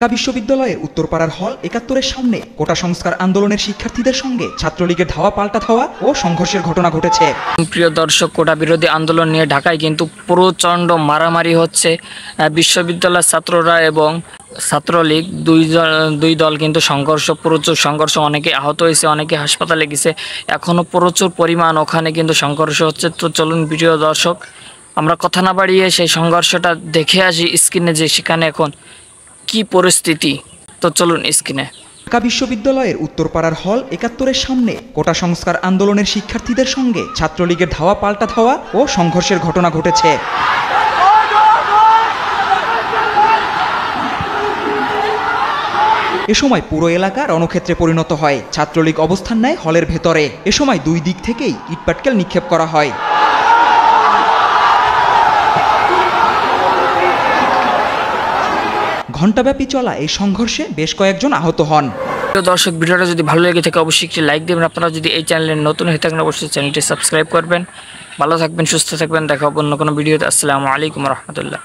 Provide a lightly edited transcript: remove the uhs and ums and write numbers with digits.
ঢাকা বিশ্ববিদ্যালয়ের উত্তরপাড়ার হল ৭১-এর সামনে কোটা সংস্কার আন্দোলনের শিক্ষার্থীদের সঙ্গে ছাত্রলীগের ধাওয়া পাল্টা ধাওয়া ও সংঘর্ষের ঘটনা ঘটেছে। প্রিয় দর্শক, কোটা বিরোধী আন্দোলন নিয়ে ঢাকায় কিন্তু প্রচণ্ড মারামারি হচ্ছে। বিশ্ববিদ্যালয়ের ছাত্ররা এবং ছাত্রলীগ দুই দল কিন্তু প্রচুর সংঘর্ষ, অনেকে আহত হয়েছে, অনেকে হাসপাতালে গেছে, এখনও প্রচুর পরিমাণ ওখানে কিন্তু সংঘর্ষ হচ্ছে। তো চলুন প্রিয় দর্শক, আমরা কথা না বাড়িয়ে সেই সংঘর্ষটা দেখে আসি স্ক্রিনে, যে সেখানে এখন কি পরিস্থিতি। তো চলুন স্ক্রিনে। ঢাকা বিশ্ববিদ্যালয়ের উত্তরপাড়ার হল ৭১-এর সামনে কোটা সংস্কার আন্দোলনের শিক্ষার্থীদের সঙ্গে ছাত্রলীগের ধাওয়া পাল্টা ধাওয়া ও সংঘর্ষের ঘটনা ঘটেছে। এ সময় পুরো এলাকা রণক্ষেত্রে পরিণত হয়। ছাত্রলীগ অবস্থান নেয় হলের ভেতরে। এ সময় দুই দিক থেকেই ইটপাটকেল নিক্ষেপ করা হয়। ঘণ্টাব্যাপী চলা এই সংঘর্ষে বেশ কয়েকজন আহত হন। দর্শক, ভিডিওটা যদি ভালো লেগে থাকে অবশ্যই একটি লাইক দেবেন। আপনারা যদি এই চ্যানেলে নতুন হয়ে থাকেন অবশ্যই চ্যানেলটি সাবস্ক্রাইব করবেন। ভালো থাকবেন, সুস্থ থাকবেন, দেখা হবে অন্য কোনো ভিডিওতে। আসসালামু আলাইকুম রহমতুল্লাহ।